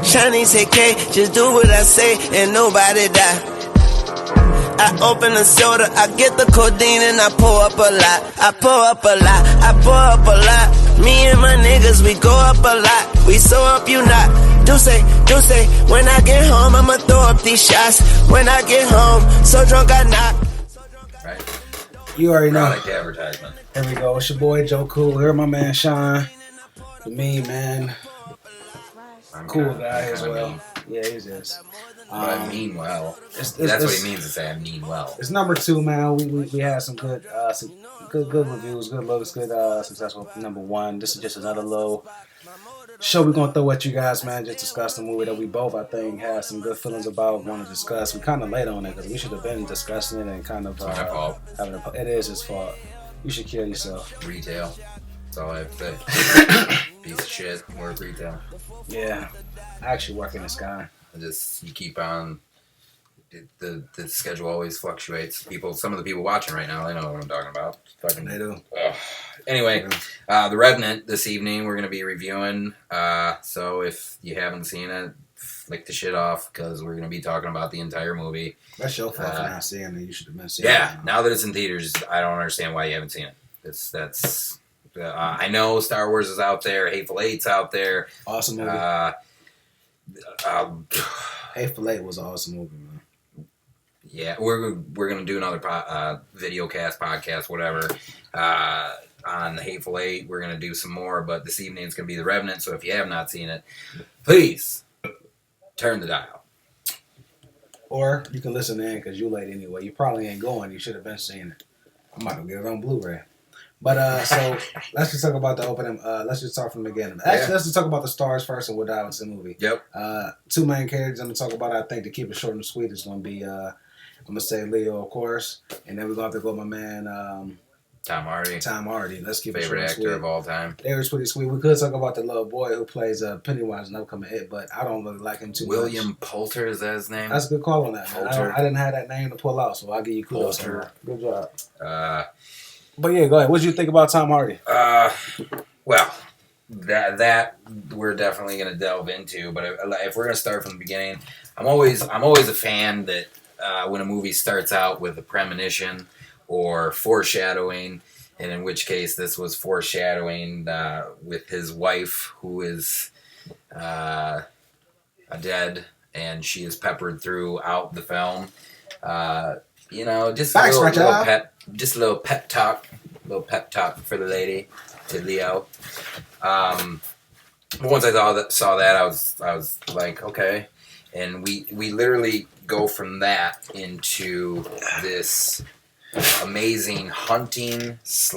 Shiny say K, just do what I say and nobody die. I open the soda, I get the codeine and I pour up a lot. I pour up a lot, I pour up a lot. Me and my niggas, we go up a lot. We so up you not. Do say, when I get home, I'ma throw up these shots. When I get home, so drunk I knock. Right. You already know. Product advertisement. Here we go. It's your boy Joe Kool. Here, my man Sean. The mean man. Cool guy as well. Mean. Yeah, he is. But I mean well. That's what he means to say. I mean well. It's number 2, man. We had some good reviews, good looks, good successful number 1. This is just another little show we're gonna throw at you guys, man. Just discuss the movie that we both, I think, have some good feelings about, want to discuss. We kind of late on it because we should have been discussing it and kind of it is his fault. You should kill yourself. Retail. That's all I have to say. Piece of shit. Work retail. Yeah, I actually work in the sky. You keep on. The schedule always fluctuates. Some of the people watching right now, they know what I'm talking about. Fucking they do. Anyway, The Revenant this evening we're going to be reviewing. So if you haven't seen it, flick the shit off because we're going to be talking about the entire movie. That's your fault for not seeing it. You should have been seeing it. Yeah, now that it's in theaters, I don't understand why you haven't seen it. I know Star Wars is out there. Hateful Eight's out there. Awesome movie. Hateful Eight was an awesome movie, man. Yeah, we're gonna do another video cast, podcast, whatever, on the Hateful Eight. We're gonna do some more, but this evening it's gonna be The Revenant. So if you have not seen it, please turn the dial. Or you can listen in because you're late anyway. You probably ain't going. You should have been seeing it. I might get it on Blu-ray. But so let's just talk about the opening. Let's just start from the beginning. Actually, let's just talk about the stars first, and we'll dive into the movie. Yep. 2 main characters I'm gonna talk about. I think to keep it short and sweet is gonna be I'm gonna say Leo, of course, and then we're gonna have to go with my man Tom Hardy. Let's keep it short favorite and actor sweet. Of all time. They were pretty sweet. We could talk about the little boy who plays Pennywise in upcoming hit, but I don't really like him too much. William Poulter, is that his name? That's a good call on that. I didn't have that name to pull out, so I'll give you kudos. Poulter. Good job. But yeah, go ahead. What did you think about Tom Hardy? Well, that we're definitely going to delve into. But if we're going to start from the beginning, I'm always a fan that when a movie starts out with a premonition or foreshadowing, and in which case this was foreshadowing with his wife who is dead, and she is peppered throughout the film. Just a little pep talk for the lady, to Leo. But once I saw that, I was like, okay, and we literally go from that into this amazing hunting /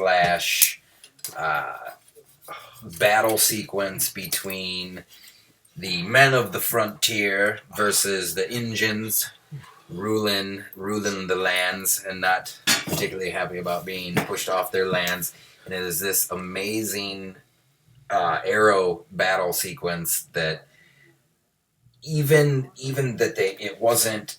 battle sequence between the men of the frontier versus the Injuns ruling the lands and not particularly happy about being pushed off their lands. And it is this amazing arrow battle sequence that even that it wasn't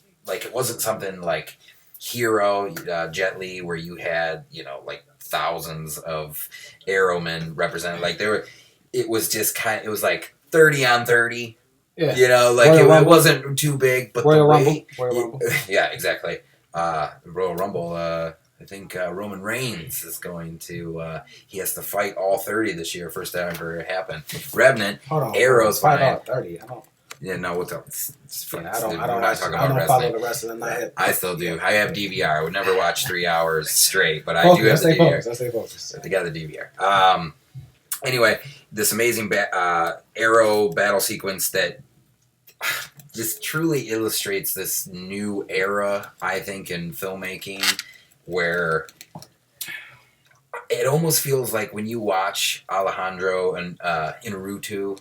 something like Hero, Jet Li, where you had like thousands of arrowmen represented. Like it was just it was like 30 on 30. Yeah. It wasn't too big, but Royal Rumble. Yeah, exactly. Royal Rumble. I think Roman Reigns is going to. He has to fight all 30 this year. First time ever it happened. Revenant. Arrows fight all 30. I don't. Yeah, no. What's up? I don't follow the rest of the night. I still do. I have DVR. I would never watch 3 hours straight, but I do have the DVR. I stay focused. I got the DVR. Anyway, this amazing arrow battle sequence that just truly illustrates this new era, I think, in filmmaking, where it almost feels like when you watch Alejandro and Inarritu,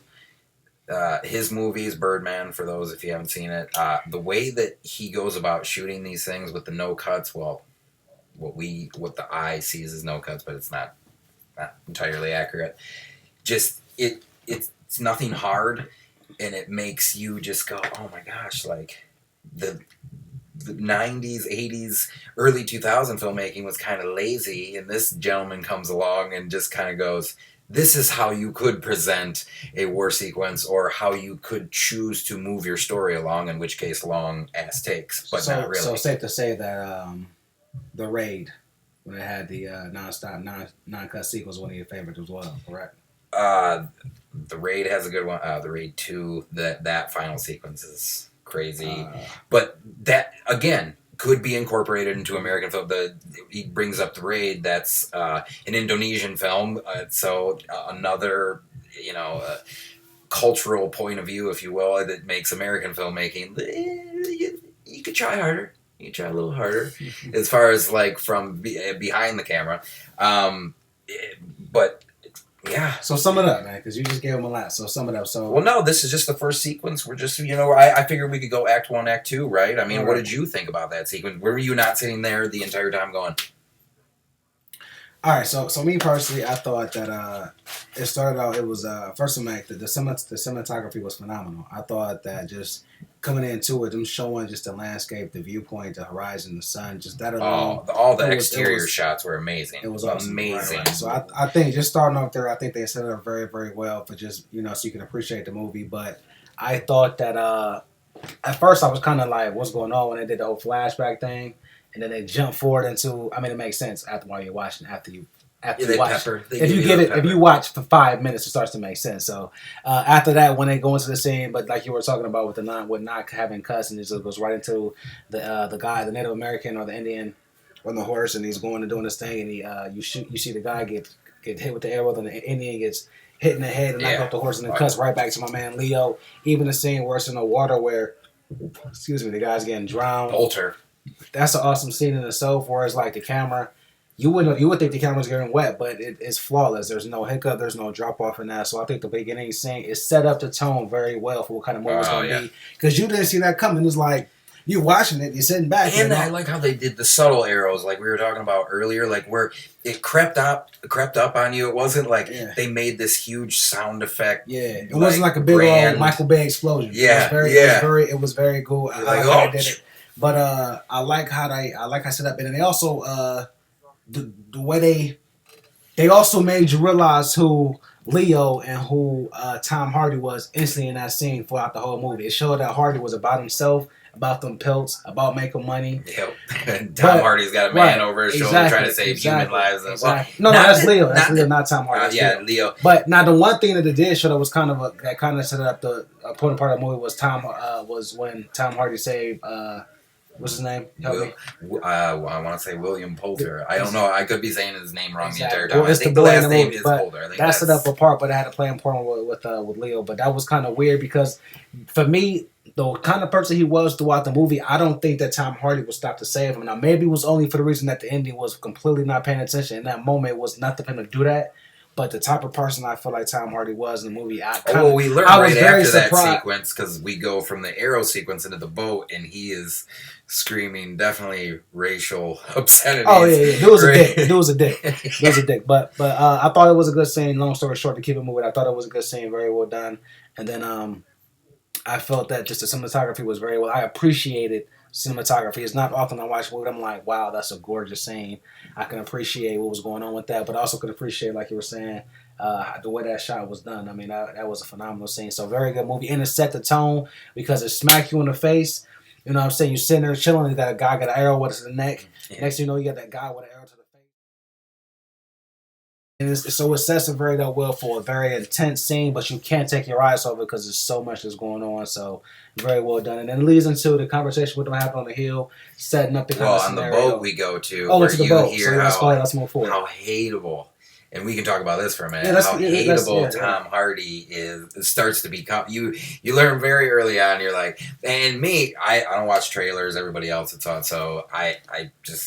his movies, Birdman, for those if you haven't seen it, the way that he goes about shooting these things with the no cuts, well, what the eye sees as no cuts, but it's not entirely accurate. Just it's nothing hard, and it makes you just go, oh my gosh, like the 90s, 80s, early 2000 filmmaking was kind of lazy, and this gentleman comes along and just kind of goes, this is how you could present a war sequence, or how you could choose to move your story along, in which case long ass takes, but not really. So safe to say that the raid, when it had the non-stop, non-cut sequence, one of your favorites as well, correct? The raid has a good one. The raid 2, that final sequence is crazy, but that again could be incorporated into American film. He brings up the raid. That's an Indonesian film, so another cultural point of view, if you will, that makes American filmmaking. You could try harder. You could try a little harder as far as like from behind the camera, but. Yeah. So sum it up, man, because you just gave him a lot. So sum it up. So well, no, this is just the first sequence. We're just, I figured we could go Act 1, Act 2, right? I mean, right. What did you think about that sequence? Were you not sitting there the entire time going? All right, so me personally, I thought that it started out. It was first of all, the cinematography was phenomenal. I thought that just coming into it, them showing just the landscape, the viewpoint, the horizon, the sun, just that alone. All the exterior shots were amazing. It was awesome. Amazing. Right. So I think just starting off there, I think they set it up very, very well for just so you can appreciate the movie. But I thought that at first I was kind of like, what's going on when they did the whole flashback thing. And then they jump forward into. I mean, it makes sense after while you're watching. After you watch, if you watch for 5 minutes, it starts to make sense. So after that, when they go into the scene, but like you were talking about with not having cuss, and it just goes right into the guy, the Native American or the Indian on the horse, and he's going and doing this thing, and you see the guy get hit with the arrow, and the Indian gets hit in the head and knock off the horse, and then cuts right back to my man Leo. Even the scene where it's in the water where, the guy's getting drowned. Bolter. That's an awesome scene in itself, where it's like the camera, you would think the camera's getting wet, but it's flawless. There's no hiccup, there's no drop off in that. So I think the beginning scene is set up the tone very well for what kind of movie it's going to be. Because you didn't see that coming. It's like, you're watching it, you're sitting back. And I like how they did the subtle arrows, like we were talking about earlier, like where it crept up on you. It wasn't like they made this huge sound effect. Yeah, it wasn't like a big old Michael Bay explosion. Yeah, it was very cool. I like how they did it. But I like how I set up, and they also the way they also made you realize who Leo and who Tom Hardy was instantly in that scene throughout the whole movie. It showed that Hardy was about himself, about them pelts, about making money. Yep. And Tom Hardy's got a man over his shoulder trying to save human lives. Well, that's Leo. That's Leo, not Tom Hardy. Leo. But now the one thing that it did show that was kind of set up the important part of the movie was when Tom Hardy saved. What's his name? I want to say William Poulter. I don't know. I could be saying his name wrong the entire time. Well, I think the last name is Poulter. That's set up apart, but I had to play important with Leo. But that was kind of weird because for me, the kind of person he was throughout the movie, I don't think that Tom Hardy would stop to save him. Now, maybe it was only for the reason that the Indian was completely not paying attention. In that moment, it was nothing for him to do that. But the type of person I feel like Tom Hardy was in the movie, we learned right after that sequence, because we go from the arrow sequence into the boat, and he is screaming definitely racial obscenities. Oh yeah. There was a dick. But I thought it was a good scene. Long story short, to keep it moving, I thought it was a good scene, very well done. And then I felt that just the cinematography was very well. I appreciated cinematography. It's not often I watch a movie I'm like, wow, that's a gorgeous scene. I can appreciate what was going on with that, but I also can appreciate, like you were saying, the way that shot was done. I mean, that was a phenomenal scene. So very good movie. And it set the tone because it smacked you in the face. You know what I'm saying? You're sitting there chilling, you got a guy got an arrow with the neck. Yeah. Next thing you know, you got that guy with an arrow to the face. And so it sets it very well for a very intense scene, but you can't take your eyes off it because there's so much that's going on. So very well done. And then it leads into the conversation with them having on the hill, setting up the kind of scenario. On the boat we go to, where to the boat. So let's move forward. How hateable. And we can talk about this for a minute. How hateable Tom Hardy is. It starts to become. You learn very early on. You're like, and me, I don't watch trailers. Everybody else it's on, so I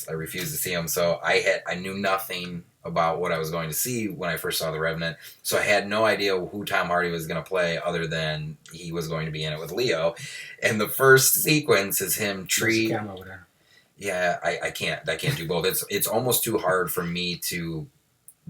refuse to see them. So I knew nothing about what I was going to see when I first saw The Revenant. So I had no idea who Tom Hardy was going to play, other than he was going to be in it with Leo. And the first sequence is him tree. There's a camera over there. Yeah, I can't do both. It's almost too hard for me to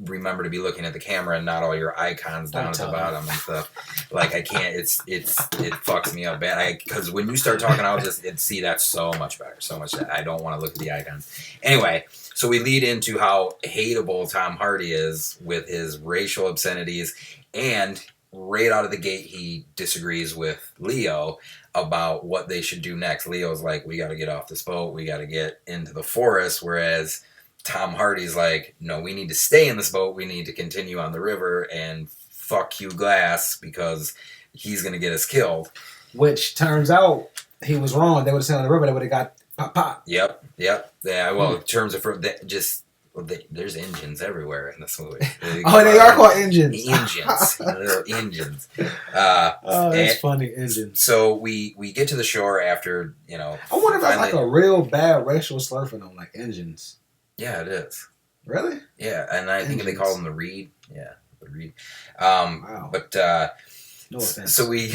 remember to be looking at the camera and not all your icons down at the bottom and stuff. Like I can't. It fucks me up bad. Because when you start talking, I'll just see that's so much better. So much that I don't want to look at the icons. Anyway, So we lead into how hateable Tom Hardy is with his racial obscenities, and right out of the gate, he disagrees with Leo about what they should do next. Leo's like, we got to get off this boat. We got to get into the forest. Whereas Tom Hardy's like, no, we need to stay in this boat. We need to continue on the river and fuck Hugh Glass because he's going to get us killed. Which turns out he was wrong. They would have stayed on the river. They would have got pop. Yep. Yeah. Well, in terms of there's engines everywhere in this movie. They are called engines. Little engines. That's funny, engines. So we get to the shore after, I wonder if that's like a real bad racial slur for them, like engines. Yeah, it is. Really? Yeah, and I think they call them the Reed. Yeah, the Reed. Wow. But no offense. So we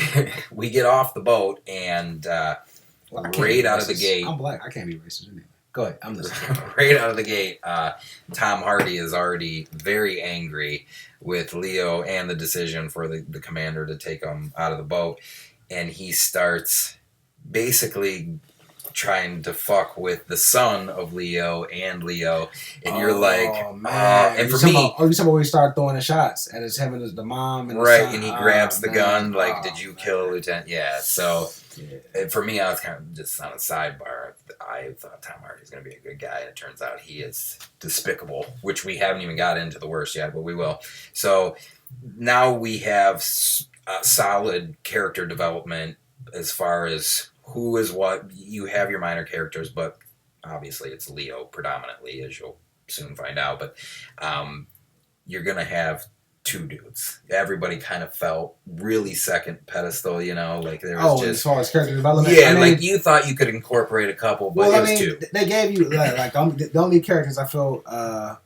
get off the boat and right out of the gate. I'm black. I can't be racist anyway. Go ahead. I'm listening. Right out of the gate, Tom Hardy is already very angry with Leo and the decision for the commander to take him out of the boat. And he starts basically trying to fuck with the son of Leo. And you're like, man. And for me... you talking about when he started throwing the shots, and it's him and the mom and the right, son. and he grabs the gun, like, did you kill Lieutenant? Yeah, so... Yeah. For me, I was kind of just on a sidebar. I thought Tom Hardy was going to be a good guy, and it turns out he is despicable, which we haven't even got into the worst yet, but we will. So now we have solid character development as far as who is what. You have your minor characters, but obviously it's Leo predominantly, as you'll soon find out. But you're going to have two dudes. Everybody kind of felt really second pedestal, like there was just... as far as character development? Yeah, like you thought you could incorporate a couple, but it was two. They gave you, the only characters I felt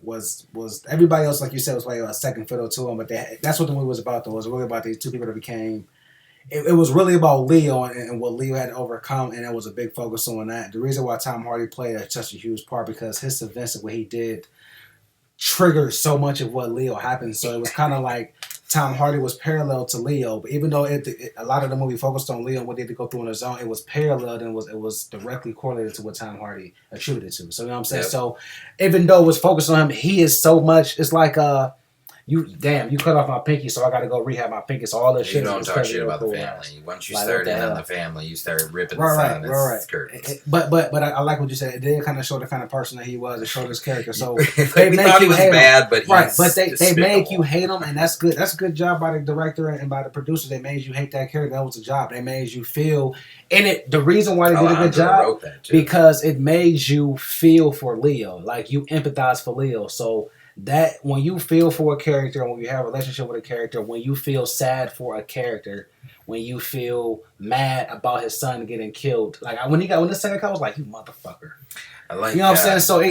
was everybody else, like you said, was like a second fiddle to them, but that's what the movie was about, though. It was really about these two people that became... It was really about Leo and what Leo had to overcome, and it was a big focus on that. The reason why Tom Hardy played such a huge part, because his events and what he did triggered so much of what Leo happened. So it was kind of like Tom Hardy was parallel to Leo, but even though a lot of the movie focused on Leo and what they had to go through in his own, it was paralleled and it was directly correlated to what Tom Hardy attributed to. So you know what I'm saying? Yep. So even though it was focused on him, he is so much. It's like you cut off my pinky, so I got to go rehab my pinky. So all this shit. You don't talk shit about the family. Once you start in on the family, you start ripping the son curtains. But I like what you said. It did kind of show the kind of person that he was. It showed his character. So they we thought he was bad, but they make you hate him, and that's good. That's a good job by the director and by the producer. They made you hate that character. That was a job. They made you feel. And the reason why they did a good job because it made you feel for Leo, like you empathize for Leo. So. That when you feel for a character, when you have a relationship with a character, when you feel sad for a character, when you feel mad about his son getting killed, like when the second cut, I was like, you motherfucker. I like, you know what I'm saying? So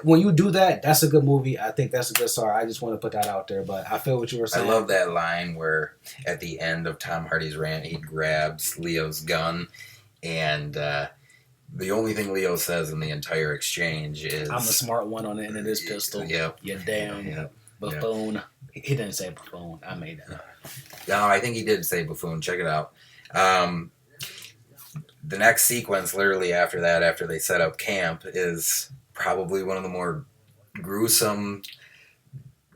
when you do that, that's a good movie. I think that's a good story. I just want to put that out there, but I feel what you were saying. I love that line where at the end of Tom Hardy's rant, he grabs Leo's gun, and the only thing Leo says in the entire exchange is... I'm the smart one on the end of this pistol. Yep. You damn buffoon. Yep. He didn't say buffoon. I made that up. No, I think he did say buffoon. Check it out. The next sequence, literally after that, after they set up camp, is probably one of the more gruesome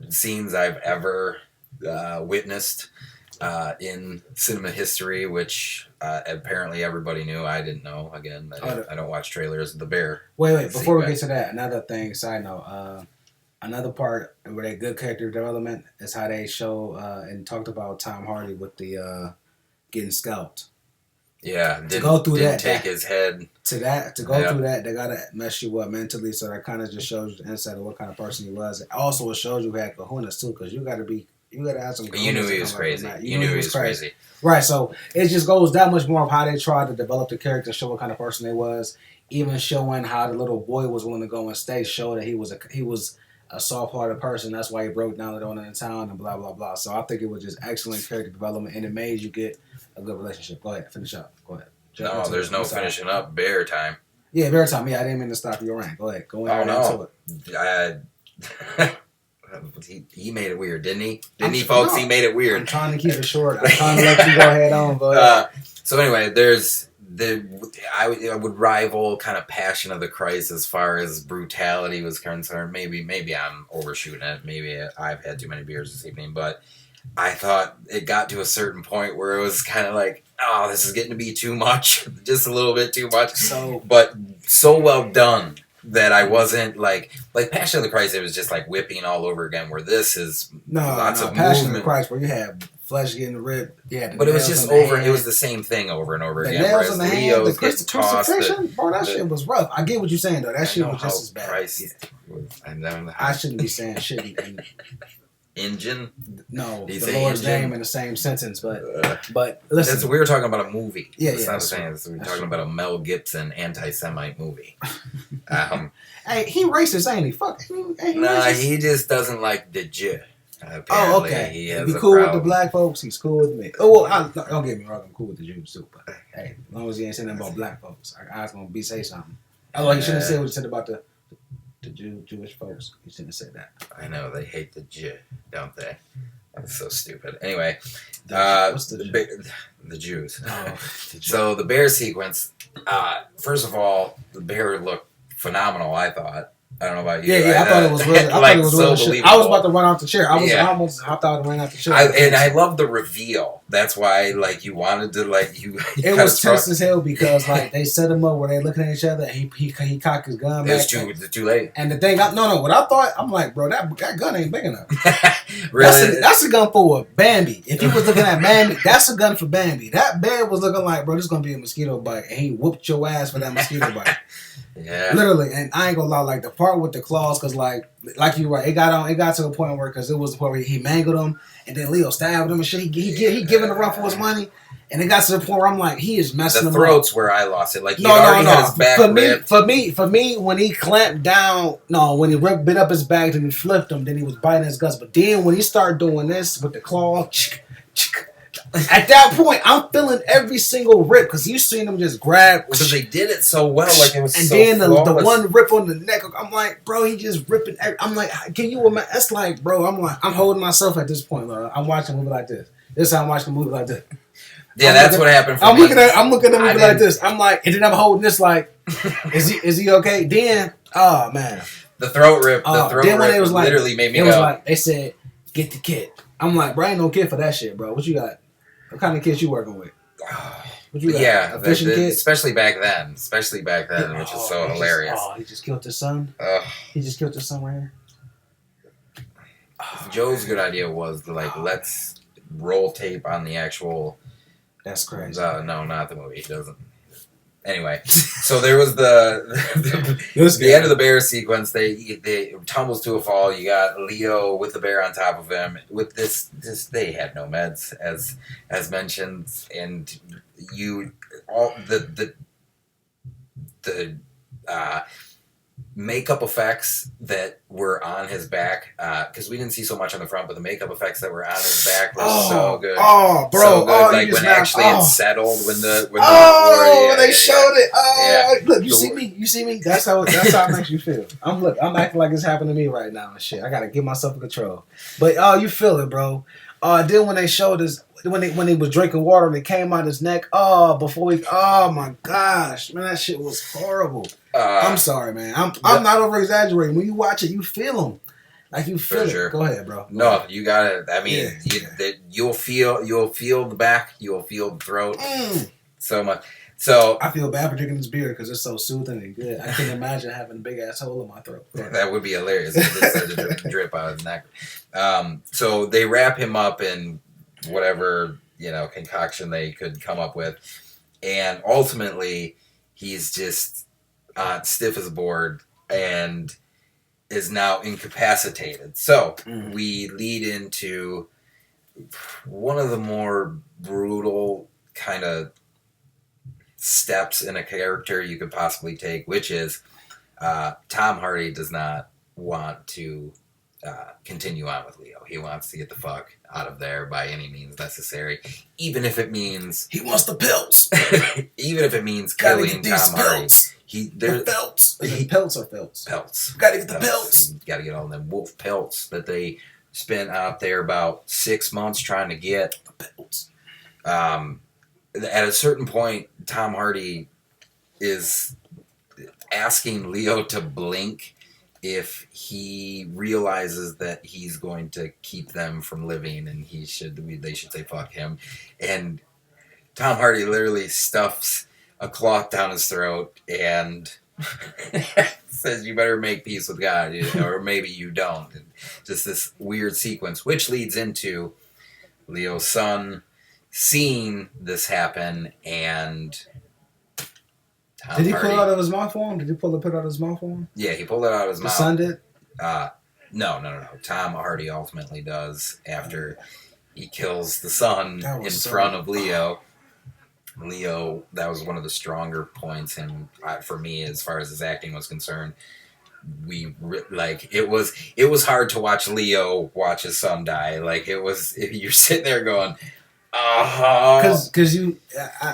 scenes I've ever witnessed in cinema history, which apparently everybody knew. I didn't know. Again, I don't watch trailers. The bear. Wait. Before we get to that, another thing, side note, another part where they good character development is how they show and talked about Tom Hardy with the getting scalped. Yeah, didn't take his head. To go through that, they gotta mess you up mentally. So that kind of just shows you the insight of what kind of person he was. Also, it shows you he had kahunas too, because you gotta have some. You knew he was crazy. You knew he was crazy. Right. So it just goes that much more of how they tried to develop the character, show what kind of person they was, even showing how the little boy was willing to go and stay, show that he was a soft-hearted person. That's why he broke down the in the town and blah blah blah. So I think it was just excellent character development, and it made you get a good relationship. Go ahead, finish up. Go ahead. No, there's no finishing up. Bear time. Yeah, bear time. Yeah, I didn't mean to stop your rant. Go ahead. Go ahead. Oh no. He made it weird, didn't he? Folks? No. He made it weird. I'm trying to keep it short. I'm trying to let you go ahead on. But so anyway, there's I would rival kind of Passion of the Christ as far as brutality was concerned. Maybe I'm overshooting it. Maybe I've had too many beers this evening, but I thought it got to a certain point where it was kind of like, oh, this is getting to be too much, just a little bit too much. But so well done that I wasn't like Passion of the Christ. It was just like whipping all over again. Where this is lots of Passion movement. of the Christ, where you have flesh getting ripped. Yeah, but it was just over. It was the same thing over and over again. Nails in the hand, the crucifixion. Bro, that shit was rough. I get what you're saying though. That shit was just as bad. I shouldn't be saying shit. Engine? No, the Lord's name in the same sentence, but listen. We were talking about a movie. That's not the same. We were talking about a Mel Gibson anti-Semite movie. Hey, he racist, ain't he? Fuck. He just doesn't like the Jew. Apparently, okay. He has be cool with the black folks. He's cool with me. Oh, well, don't get me wrong. I'm cool with the Jews too. But hey, as long as he ain't saying nothing about black folks, I was gonna say something. Otherwise, you shouldn't have said what you said about the Jewish folks. You shouldn't have said that. I know they hate the Jew, don't they? That's so stupid. Anyway, what's the Jews. Oh, So the bear sequence. First of all, the bear looked phenomenal. I thought. I don't know about you. Yeah. I thought it was really. I thought it was really shit. I was about to run off the chair. I thought I would run out the chair. I love the reveal. That's why, you wanted to, It was tense as hell because, they set him up where they looking at each other. And he cocked his gun. It was too late. And the thing, what I thought, I'm like, bro, that gun ain't big enough. Really? That's a gun for Bambi. If he was looking at Bambi, that's a gun for Bambi. That bear was looking like, bro, this is gonna be a mosquito bite, and he whooped your ass for that mosquito bite. Yeah, literally, and I ain't gonna lie, the part with the claws, cause like you right, it got to a point where, cause it was the point where he mangled him, and then Leo stabbed him and shit. He giving the run for his money, and it got to the point where I'm like, he is messing him up. The throat's where I lost it. Had his back for me, when he clamped down, when he bit up his back and he flipped him, then he was biting his guts. But then when he started doing this with the claw, at that point, I'm feeling every single rip because you seen them just grab. Because they did it so well, it was. And so then the one rip on the neck, I'm like, bro, he just ripping. I'm like, can you imagine? That's like, bro, I'm holding myself at this point. I'm watching a movie like this. This time I'm watching a movie like this. Yeah, that's what happened. I'm looking at a movie like this. I'm like, and then I'm holding this like, is he okay? Then, oh man, the throat rip. The throat then when rip it was like, literally made me. It go. was like they said, get the kit. I'm like, bro, I ain't no kid for that shit, bro. What you got? What kind of kids you working with? What you got? Yeah, a fishing kid? Especially back then, which is so hilarious. He just killed his son. He just killed his son right here. Joe's good idea was let's roll tape on the actual. That's crazy. No, not the movie. He doesn't. Anyway, so there was the end of the bear sequence. They tumbles to a fall. You got Leo with the bear on top of him. With this they had no meds as mentioned, and the makeup effects that were on his back, because we didn't see so much on the front, but the makeup effects that were on his back were so good. Oh, bro! So good. When it settled, when they showed it. Look, you see me. That's how it makes you feel. I'm acting like it's happening to me right now and shit. I gotta get myself in control. But you feel it, bro. Then when they showed us. When he was drinking water and it came out his neck. Oh my gosh, man, that shit was horrible. I'm sorry, man. I'm not over exaggerating. When you watch it, you feel them, like you feel it. Sure. Go ahead, bro. No, you got it. I mean, you'll feel the back, you'll feel the throat, so much. So I feel bad for drinking this beer because it's so soothing and good. I can't imagine having a big ass hole in my throat. That would be hilarious if it started to drip out of his neck. So they wrap him up in whatever concoction they could come up with, and ultimately he's just stiff as a board and is now incapacitated. So we lead into one of the more brutal kind of steps in a character you could possibly take, which is Tom Hardy does not want to continue on with Leo. He wants to get the fuck out of there by any means necessary, even if it means he wants the pills. Even if it means killing Tom Hardy. The pelts. Pelts or pelts? Pelts. Gotta get the pelts. Gotta get all them wolf pelts that they spent out there about 6 months trying to get. The pelts. at a certain point, Tom Hardy is asking Leo to blink if he realizes that he's going to keep them from living, and they should say fuck him. And Tom Hardy literally stuffs a cloth down his throat and says, "You better make peace with God, or maybe you don't." And just this weird sequence, which leads into Leo's son seeing this happen, and Tom Did he Hardy, pull it out of his mouth for him? Did he pull it out of his mouth for him? Yeah, he pulled it out of his mouth. The son did? No. Tom Hardy ultimately does after he kills the son in front of Leo. Leo, that was one of the stronger points for me as far as his acting was concerned. It was hard to watch Leo watch his son die. Like, it was, you're sitting there going, because you,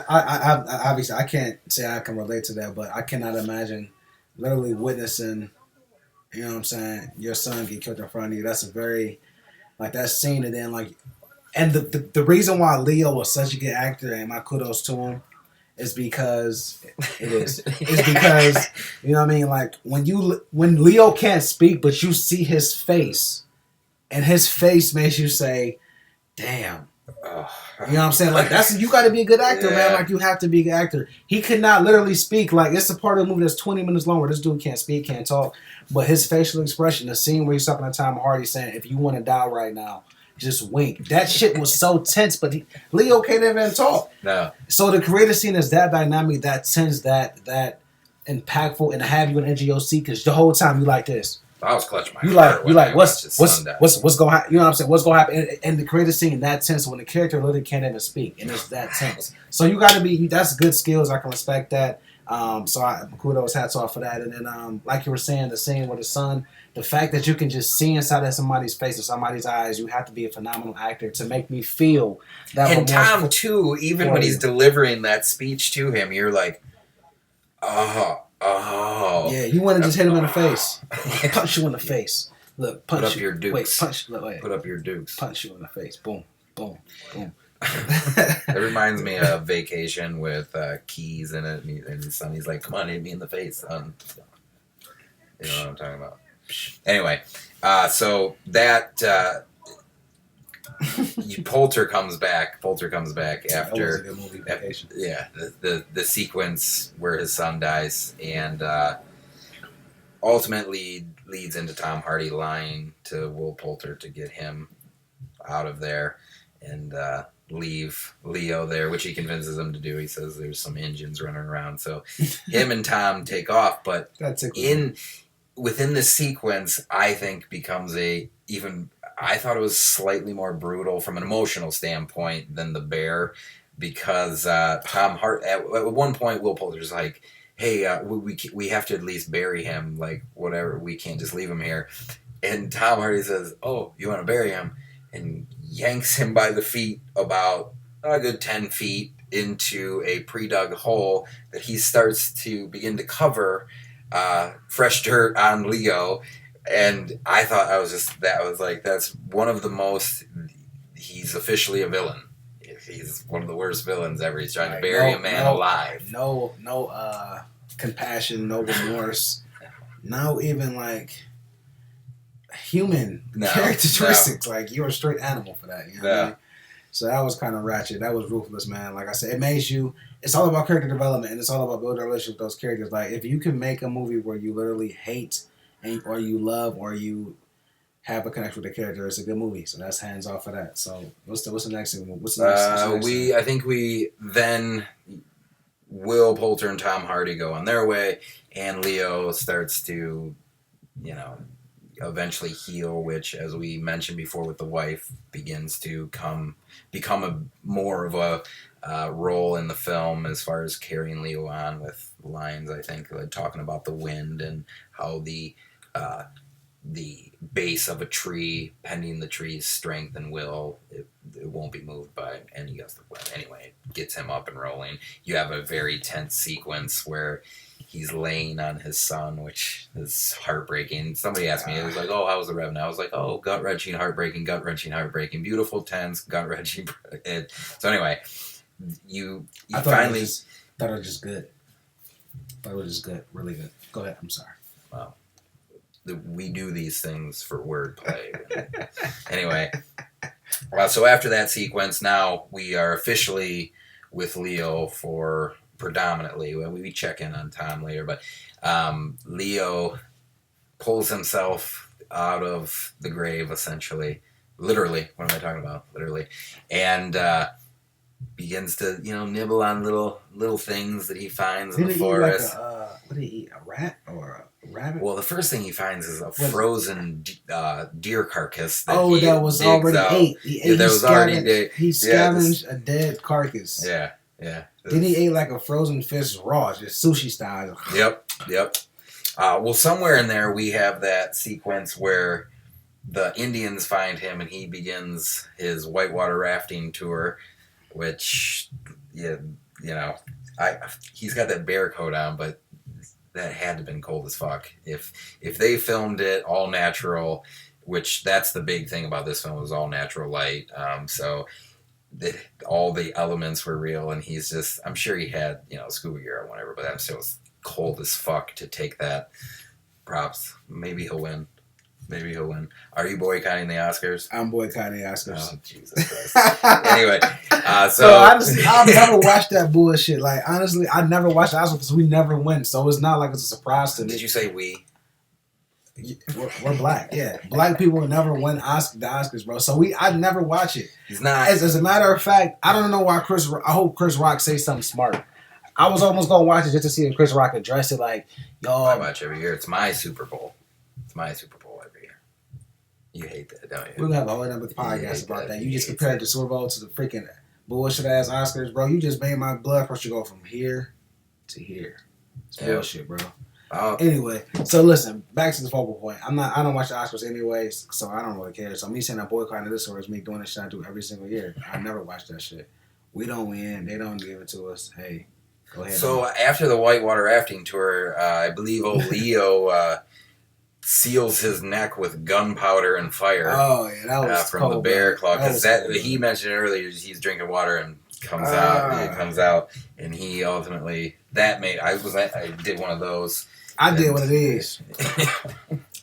I obviously I can't say I can relate to that, but I cannot imagine literally witnessing, you know what I'm saying, your son get killed in front of you. That's a very, like, that scene, and then like, and the reason why Leo was such a good actor, and my kudos to him, is because it's because, you know what I mean, like when Leo can't speak but you see his face, and his face makes you say, damn. You know what I'm saying? Like, you got to be a good actor, man. Like, you have to be a good actor. He could not literally speak. Like, it's a part of the movie that's 20 minutes long where this dude can't speak, can't talk. But his facial expression, the scene where he's talking to Tom Hardy saying, "If you want to die right now, just wink." That shit was so tense, but Leo can't even talk. No. So to create a scene that's that dynamic, that tense, that impactful, and have you in edge of your seat, because the whole time you like this. I was clutching my heart. You like what's gonna happen? You know what I'm saying? What's gonna happen? And to create a scene that tense when the character literally can't even speak, and it's that tense. So you got to be. That's good skills. I can respect that. Kudos, hats off for that. And then, like you were saying, the scene with the son, the fact that you can just see inside of somebody's face or somebody's eyes, you have to be a phenomenal actor to make me feel that. And Tom too, even when he's delivering that speech to him, you're like, oh. Yeah, you want to just hit him in the face. Punch you in the face. Look, punch Put up you. your dukes. Wait, punch. Look, wait. Put up your dukes. Punch you in the face. Boom, boom, boom. It reminds me of Vacation with Keys in it, and his son, he's like, "Come on, hit me in the face, son." You know what I'm talking about. Anyway, so that Poulter comes back after That was a good movie, Vacation. the sequence where his son dies, and ultimately leads into Tom Hardy lying to Will Poulter to get him out of there and leave Leo there, which he convinces him to do. He says there's some engines running around, so him and Tom take off. But within the sequence, I think becomes I thought it was slightly more brutal from an emotional standpoint than the bear, because Tom Hart at one point, Will Poulter's like, "Hey, we have to at least bury him, like, whatever, we can't just leave him here." And Tom Hardy says, "Oh, you want to bury him?" and yanks him by the feet about a good 10 feet into a pre-dug hole that he starts to begin to cover fresh dirt on Leo. And I thought that's one of the most, he's officially a villain. He's one of the worst villains ever. He's trying to bury a man alive. No compassion, no remorse, no even like human characteristics. No. Like, you're a straight animal for that. You know what I mean? So that was kind of ratchet. That was ruthless, man. Like I said, it's all about character development, and it's all about building a relationship with those characters. Like, if you can make a movie where you literally hate or you love or you have a connection with the character, it's a good movie. So that's hands off for that. So what's the next thing? I think we then Will Poulter and Tom Hardy go on their way, and Leo starts to, eventually heal, which, as we mentioned before with the wife, begins to become more of a role in the film as far as carrying Leo on with lines, I think, like talking about the wind and how the base of a tree, pending the tree's strength and will, it won't be moved by any gust of wind. Anyway, it gets him up and rolling. You have a very tense sequence where he's laying on his son, which is heartbreaking. Somebody asked me, it was like, "Oh, how was the Revenant?" I was like, "Oh, gut-wrenching, heartbreaking, beautiful, tense, gut-wrenching." So anyway, you I finally thought it was just good. Thought it was just good, really good. Go ahead. I'm sorry. Wow. We do these things for wordplay. Anyway, so after that sequence, now we are officially with Leo for predominantly. Well, we check in on Tom later, but Leo pulls himself out of the grave, essentially. Literally. What am I talking about? Literally. And begins to, nibble on little things that he finds in the forest. What did he eat? A rat or a rabbit? Well, the first thing he finds is a frozen deer carcass. That was already ate. He scavenged a dead carcass. Yeah. Then he ate like a frozen fish raw, just sushi style. Yep. Well, somewhere in there we have that sequence where the Indians find him and he begins his whitewater rafting tour, which, he's got that bear coat on, but that had to have been cold as fuck. If they filmed it all natural, which that's the big thing about this film, was all natural light. So all the elements were real, and he's just, I'm sure he had, scuba gear or whatever, but I'm still cold as fuck to take that. Props. Maybe he'll win. Are you boycotting the Oscars? I'm boycotting the Oscars. Oh, Jesus Christ. Anyway, I've never watched that bullshit. Like, honestly, I never watched the Oscars because we never win, so it's not like it's a surprise to me. Did you say we? We're black, yeah. Black people never win the Oscars, bro. So I never watch it. He's not. As a matter of fact, I don't know why I hope Chris Rock says something smart. I was almost going to watch it just to see if Chris Rock addressed it like, yo. I watch every year. It's my Super Bowl. Every year. You hate that, don't you? We're going to have a whole other podcast about that. You just compared the Super Bowl to the freaking bullshit-ass Oscars, bro. You just made my blood pressure go from here to here. It's bullshit, bro. Anyway, so listen, back to the focal point. I don't watch the Oscars anyways, so I don't really care. So me saying I'm boycotting this, or is me doing this shit I do every single year. I never watch that shit. We don't win. They don't give it to us. Hey, go ahead. So after the whitewater rafting tour, I believe old Leo seals his neck with gunpowder and fire. Oh yeah, that was from cold, the bear claw, because he mentioned earlier he's drinking water and comes out, and he ultimately I did one of those. I did what it is.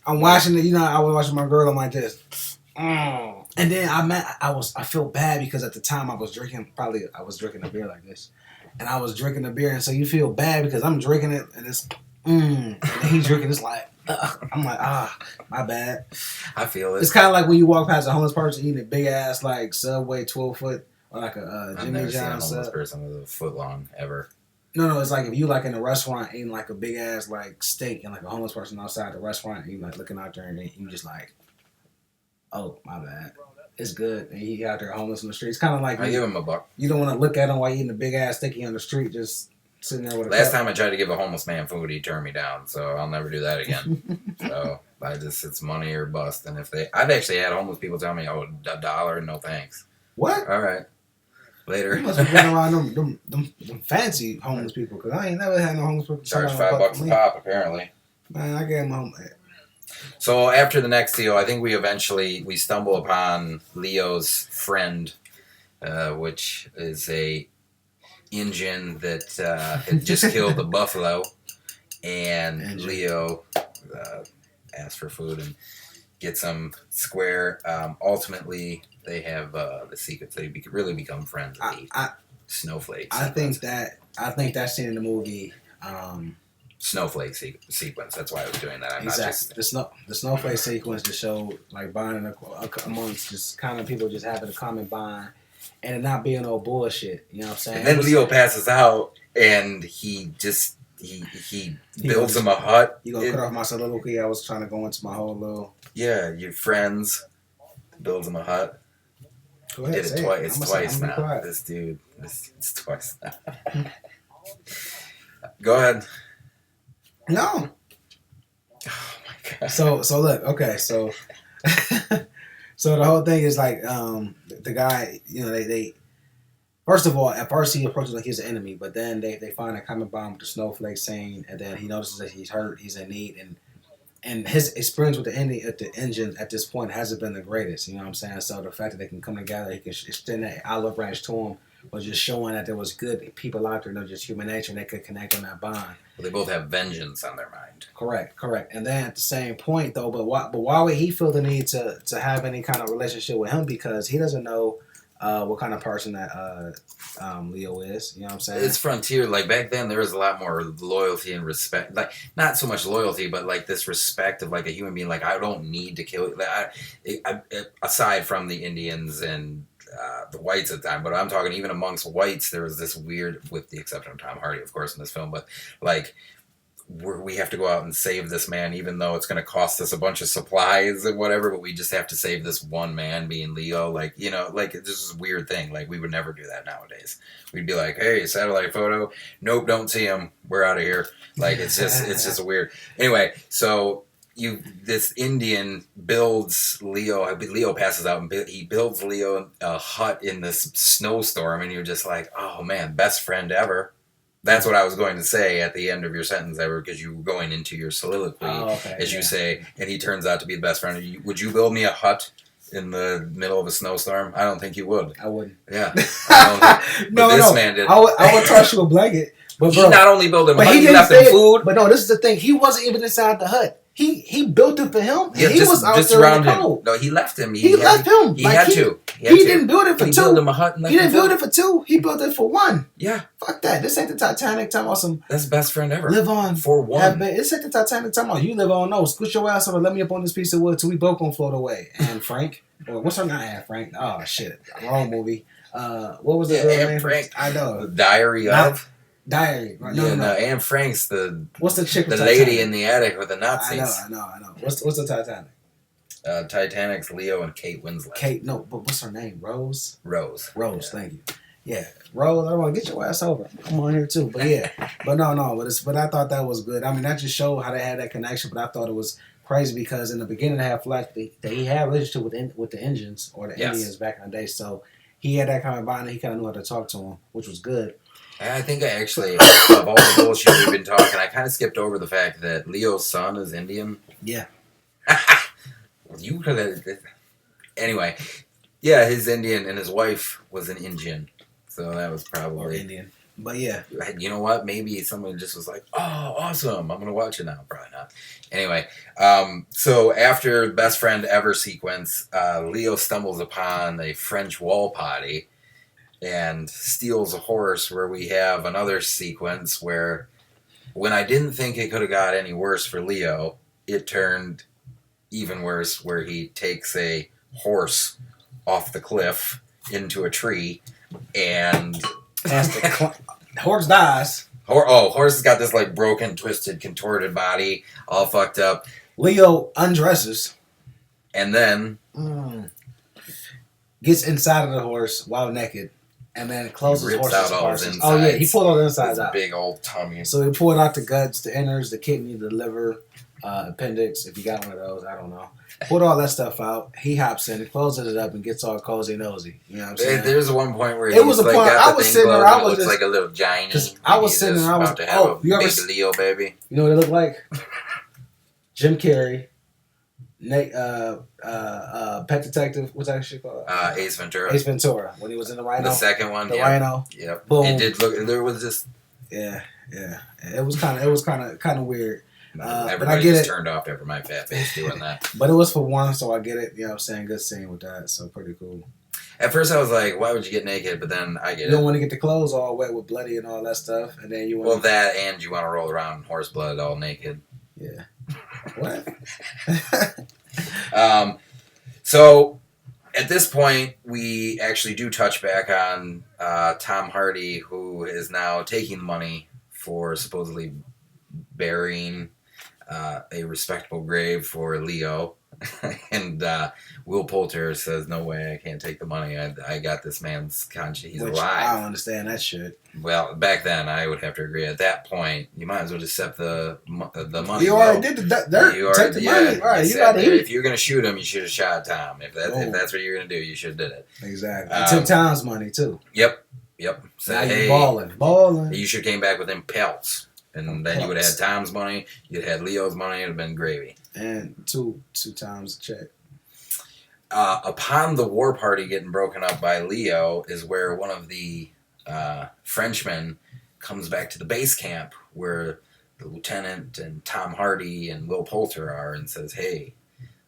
I'm watching it. I was watching my girl. I'm like this. And then I feel bad because at the time I was drinking a beer like this, and I was drinking the beer, and so you feel bad because I'm drinking it, and it's and he's drinking. It's like I'm like my bad. I feel it. It's kind of like when you walk past a homeless person eating a big ass like Subway 12-foot or like a Jimmy John's. I've never seen a homeless person with a foot long ever. No, it's like if you like in a restaurant eating like a big ass like steak and like a homeless person outside the restaurant and you like looking out there and you just like, oh my bad, it's good, and he out there homeless in the street. It's kind of like I give him $1. You don't want to look at him while eating a big ass steak on the street, just sitting there with a Last time I tried to give a homeless man food, he turned me down, so I'll never do that again. So it's money or bust. And I've actually had homeless people tell me, oh, $1, no thanks. What? All right. Later. You must be going around them fancy homeless people, because I ain't never had no homeless people. Charge $5 a pop, apparently. Man, I gave him home. So after the next deal, I think we stumble upon Leo's friend, which is a Indian that had just killed a buffalo, and Leo asks for food and gets some square. Ultimately, they have the secrets. They really become friends. Snowflake. I think that scene in the movie. Snowflake sequence. That's why I was doing that. I'm exactly. Not just the snowflake sequence to show like bonding amongst just kind of people just having a common bond and it not being no bullshit. You know what I'm saying? And then Leo passes out and he builds him a hut. You gonna cut off my soliloquy? I was trying to go into my whole little. Yeah, your friends builds him a hut. Go ahead, did it twice. It's twice now. This dude, it's twice now. Go ahead. No. Oh my god. So look, okay, so the whole thing is like the guy, they first of all, at first he approaches like he's an enemy, but then they find a common bond with the snowflake saying, and then he notices that he's hurt, he's in need, and his experience with the engine at this point hasn't been the greatest, you know what I'm saying? So the fact that they can come together, he can extend that olive branch to him, was just showing that there was good people out there, just human nature, and they could connect on that bond. Well, they both have vengeance on their mind. Correct. And then at the same point, though, but why would he feel the need to have any kind of relationship with him? Because he doesn't know what kind of person that Leo is. You know what I'm saying? It's frontier. Like back then, there was a lot more loyalty and respect. Like not so much loyalty, but like this respect of like a human being. Like I don't need to kill you. Like, aside from the Indians and the whites at the time, but I'm talking even amongst whites, there was this weird, with the exception of Tom Hardy, of course, in this film, but like. We have to go out and save this man, even though it's going to cost us a bunch of supplies and whatever, but we just have to save this one man, being Leo. Like, you know, like, this is a weird thing. Like, we would never do that nowadays. We'd be like, hey, satellite photo. Nope, don't see him. We're out of here. Like, it's just a weird. Anyway, so this Indian builds Leo. Leo passes out, and he builds Leo a hut in this snowstorm, and you're just like, oh, man, best friend ever. That's what I was going to say at the end of your sentence, ever, because you were going into your soliloquy, you say, and he turns out to be the best friend. Would you build me a hut in the middle of a snowstorm? I don't think you would. I wouldn't. Yeah. I don't think, this man did. I would toss you a blanket. But he not only built him a hut, he left him food. But no, this is the thing. He wasn't even inside the hut. He built it for him. Yeah, he was out just there around in the him. cold. No, he left him. He left him. He had to. He didn't build it for two. He built him a hut. And he didn't build it for two. He built it for one. Yeah. Fuck that. This ain't the Titanic talking about some. That's the best friend ever. Live on. For one. This ain't the Titanic talking about you live on. No, squish your ass over. Let me up on this piece of wood till we both gonna float away. And Frank. Or what's her name? Frank. Oh, shit. Wrong movie. What was it? Anne Frank. I know. Diary of. Diary. Right? No. Anne Frank's what's the chick? The lady in the attic with the Nazis. I know. What's the Titanic? Titanic's Leo and Kate Winslet. But what's her name? Rose. Yeah. Thank you. Yeah, Rose. I want to get your ass over. I'm on here too. But yeah, but I thought that was good. I mean, that just showed how they had that connection. But I thought it was crazy because in the beginning, they had flash. He had a relationship with the Indians or the Indians back in the day. So he had that kind of bond. And he kind of knew how to talk to them, which was good. I think I actually, of all the bullshit we've been talking, I kind of skipped over the fact that Leo's son is Indian. Yeah. You could have. Anyway, yeah, his Indian and his wife was an Indian. So that was probably. Or Indian. But yeah. You know what? Maybe someone just was like, oh, awesome. I'm going to watch it now. Probably not. Anyway, so after Best Friend Ever sequence, Leo stumbles upon a French wall potty and steals a horse, where we have another sequence where when I didn't think it could have got any worse for Leo, it turned even worse, where he takes a horse off the cliff into a tree and horse dies. Horse has got this like broken, twisted, contorted body, all fucked up. Leo undresses and then gets inside of the horse while naked. And then closes rips out all his insides. Oh yeah, he pulled all the insides out. Big old tummy. So he pulled out the guts, the innards, the kidney, the liver, appendix. If you got one of those, I don't know. Pulled all that stuff out. He hops in, closes it up, and gets all cozy nosy. You know what I'm saying? There's one point where it was a point. I was sitting there. I was looks like a little giant. I was sitting there. I was about to have a big Leo baby. You know what it looked like? Jim Carrey. Pet Detective. What's that shit called? Ace Ventura. Ace Ventura. When he was in the Rhino. The second one. The Rhino. Yep. Boom. It did look. There was just. Yeah. It was kind of weird. Everybody just turned off after my fat face doing that. But it was for one, so I get it. You know what I'm saying? Good scene with that. So pretty cool. At first I was like, why would you get naked? But then I get it. You don't want to get the clothes all wet with bloody and all that stuff. And then you want that and you want to roll around in horse blood all naked. Yeah. What? So at this point, we actually do touch back on Tom Hardy, who is now taking money for supposedly burying a respectable grave for Leo. And Will Poulter says, no way, I can't take the money. I got this man's conscience. He's alive. I don't understand that shit. Well, back then, I would have to agree. At that point, you might as well just accept the money. You already did the dirt. Take the money. Right, you got to eat. If you're going to shoot him, you should have shot Tom. If that's what you're going to do, you should have did it. Exactly. And took Tom's money, too. Yep. So, now you're balling. You should have came back with them pelts. And then you would have had Tom's money. You'd have had Leo's money. It would have been gravy. And two times a check. Upon the war party getting broken up by Leo is where one of the Frenchmen comes back to the base camp where the lieutenant and Tom Hardy and Will Poulter are and says, hey,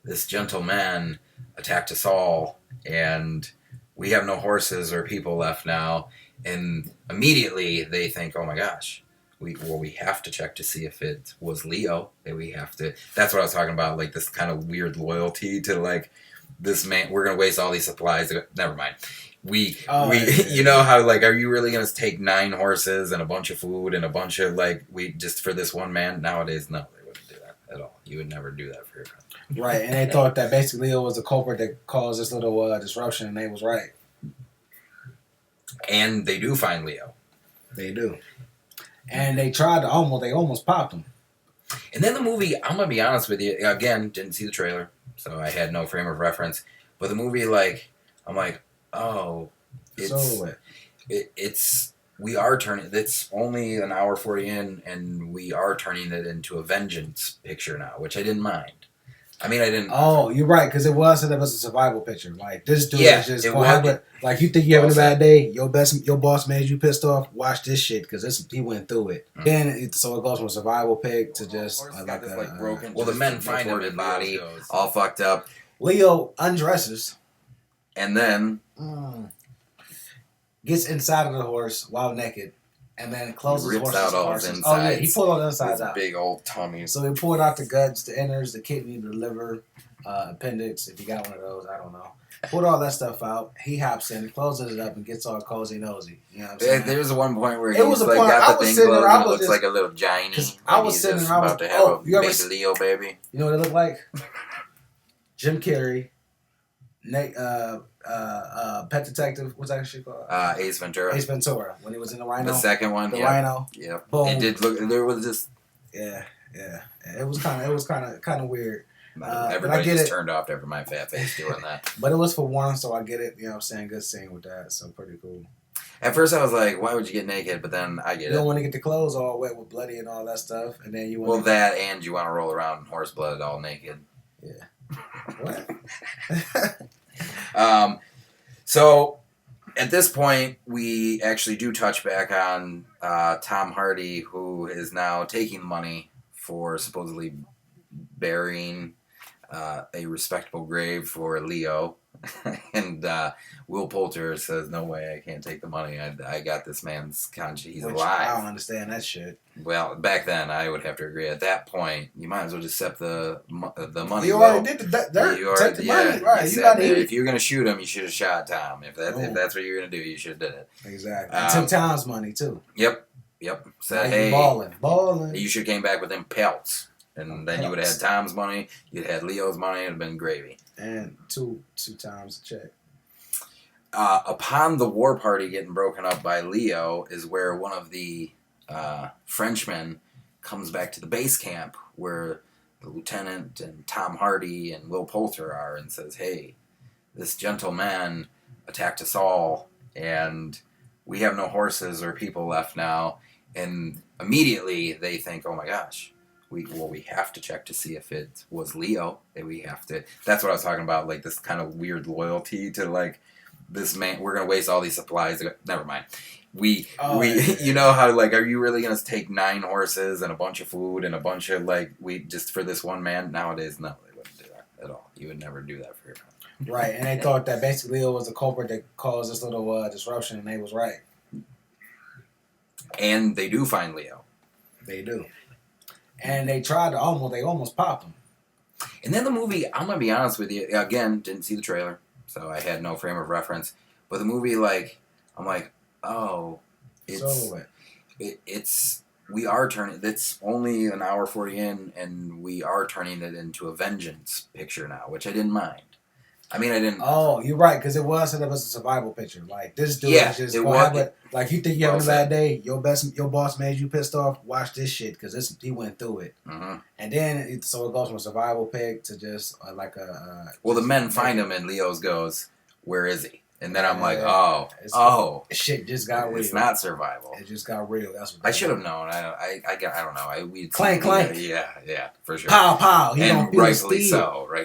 this gentleman attacked us all and we have no horses or people left now. And immediately they think, oh my gosh, we have to check to see if it was Leo. And we have to. That's what I was talking about, like this kind of weird loyalty to like this man. We're gonna waste all these supplies. Never mind. You know how like, are you really gonna take 9 horses and a bunch of food and a bunch of like we just for this one man? Nowadays, no, they wouldn't do that at all. You would never do that for your friend. Right, and they thought that basically Leo was the culprit that caused this little disruption, and they was right. And they do find Leo. They do. And they tried to almost popped him. And then the movie, I'm going to be honest with you, again, didn't see the trailer, so I had no frame of reference. But the movie, like, I'm like, oh, it's only an hour 40 in, and we are turning it into a vengeance picture now, which I didn't mind. I mean, I didn't. Oh, you're right, because it was a survival picture. Like this dude is just like you think you're having a bad day. Your boss made you pissed off. Watch this shit because he went through it. Mm-hmm. Then so it goes from a survival pick to just broken. Well, the men find him in body, all fucked up. Leo undresses, and then gets inside of the horse while naked. And then closes rips out all his insides. Oh yeah, he pulled all the insides out. Big old tummy. So he pulled out the guts, the innards, the kidney, the liver, appendix. If you got one of those, I don't know. Pulled all that stuff out. He hops in, closes it up, and gets all cozy nosy. You know what I'm saying? There's one point where got the thing closed and it looks like a little giny. I was sitting there, about to have a big Leo baby. You know what it looked like? Jim Carrey, Pet Detective. What's that shit called? Ace Ventura. Ace Ventura when he was in the Rhino. The second one, the Rhino. Yeah. Boom. It did look. There was just. Yeah. It was kind of weird. Everybody just turned off after my fat face doing that. But it was for one, so I get it. You know what I'm saying? Good scene with that. So pretty cool. At first I was like, why would you get naked? But then I get it. You don't want to get the clothes all wet with bloody and all that stuff. And then you want and you want to roll around in horse blood all naked. Yeah. What? So at this point, we actually do touch back on Tom Hardy, who is now taking money for supposedly burying a respectable grave for Leo. And Will Poulter says, no way, I can't take the money. I got this man's conscience. He's alive. I don't understand that shit. Well, back then, I would have to agree. At that point, you might as well just accept the money. You already did the money. Right. If you're going to shoot him, you should have shot Tom. If that's what you're going to do, you should have did it. Exactly. And took Tom's money, too. Yep. Said, hey, balling. You should have came back with them pelts. And then you would have had Tom's money. You'd had Leo's money. It would have been gravy. And two times a check. Upon the war party getting broken up by Leo is where one of the Frenchmen comes back to the base camp where the lieutenant and Tom Hardy and Will Poulter are and says, hey, this gentleman attacked us all and we have no horses or people left now. And immediately they think, oh my gosh. We have to check to see if it was Leo. We have to. That's what I was talking about, like this kind of weird loyalty to like this man. We're gonna waste all these supplies. Never mind. You know how like, are you really gonna take 9 horses and a bunch of food and a bunch of like just for this one man? Nowadays, no, they wouldn't do that at all. You would never do that for your friend. Right, and they thought that basically Leo was the culprit that caused this little disruption, and they was right. And they do find Leo. They do. And they tried to almost popped him. And then the movie, I'm going to be honest with you, again, didn't see the trailer, so I had no frame of reference. But the movie, like, I'm like, oh, it's only an hour 40 in, and we are turning it into a vengeance picture now, which I didn't mind. I mean, I didn't. Oh, you're right, because it was a survival picture. Like this dude is just like you think you're having a bad day. Your boss made you pissed off. Watch this shit because he went through it. Mm-hmm. And then it goes from a survival pick to just Well, the men find him, and Leo's goes, "Where is he?" And then I'm like, shit just got real. It's not survival. It just got real. That's what I should have known. I don't know. Clank. Yeah, for sure. Pow. And rightfully so. He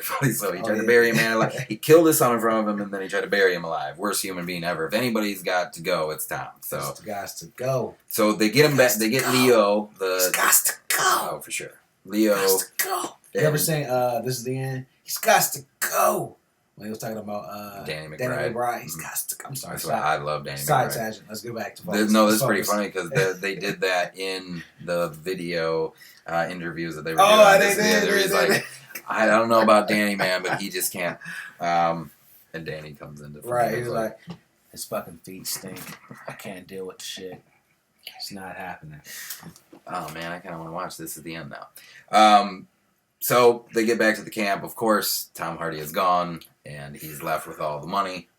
tried to bury a man alive. He killed his son in front of him, and then he tried to bury him alive. Worst human being ever. If anybody's got to go, it's Tom. So it's the guys to go. So they get him back. They get Leo. He's got to go. Oh, for sure. Leo. He's got to go. You ever saying this is the end? He's got to go. When he was talking about Danny McBride. He's got to go. I'm sorry. That's why I love Danny McBride. Side tangent. Let's get back to focus. No, this is pretty funny because they did that in the video interviews that they were doing. Oh, they did. He's like, I don't know about Danny, man, but he just can't. And Danny comes into right. He's like, his fucking feet stink. I can't deal with the shit. It's not happening. Oh man, I kind of want to watch this at the end now. So they get back to the camp. Of course, Tom Hardy is gone, and he's left with all the money.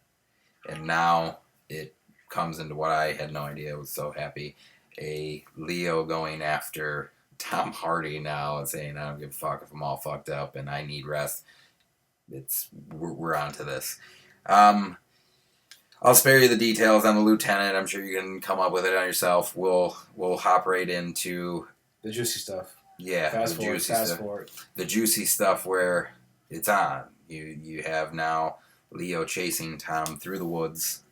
And now it comes into what I had no idea. I was so happy. A Leo going after Tom Hardy now and saying, I don't give a fuck if I'm all fucked up and I need rest. We're on to this. I'll spare you the details on the lieutenant. I'm sure you can come up with it on yourself. We'll hop right into the juicy stuff. Yeah, fast forward. The juicy stuff where it's on. You have now Leo chasing Tom through the woods,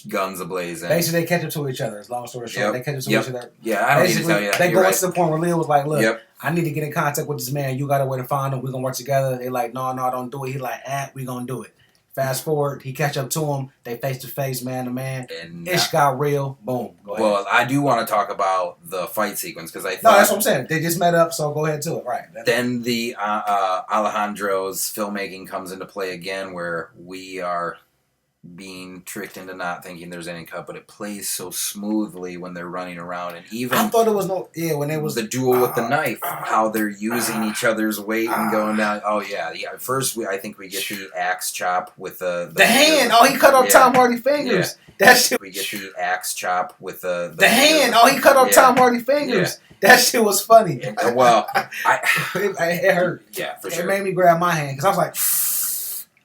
guns ablazing. Basically, they catch up to each other. As long story short, they catch up to each other. Yeah, I don't need to tell you. They go to the point where Leo was like, "Look, I need to get in contact with this man. You got a way to find him. We're gonna work together." They like, "No, don't do it." He like, "We gonna do it." Fast forward, he catch up to him. They face to face, man to man. And Ish got real. Boom. Go ahead. Well, I do want to talk about the fight sequence because I thought, no, that's what I'm saying. They just met up, so go ahead to it. Right. Then the Alejandro's filmmaking comes into play again, where we are being tricked into not thinking there's any cut, but it plays so smoothly when they're running around, and even I thought it was when it was the duel with the knife, how they're using each other's weight and going down. Oh yeah. First, I think we get the axe chop with the hand. Oh, he cut off Tom Hardy's fingers. Yeah. That shit. We get the axe chop with the hand. Oh, he cut off Tom Hardy's fingers. Yeah. That shit was funny. Well, it hurt. Yeah, for sure. It made me grab my hand because I was like.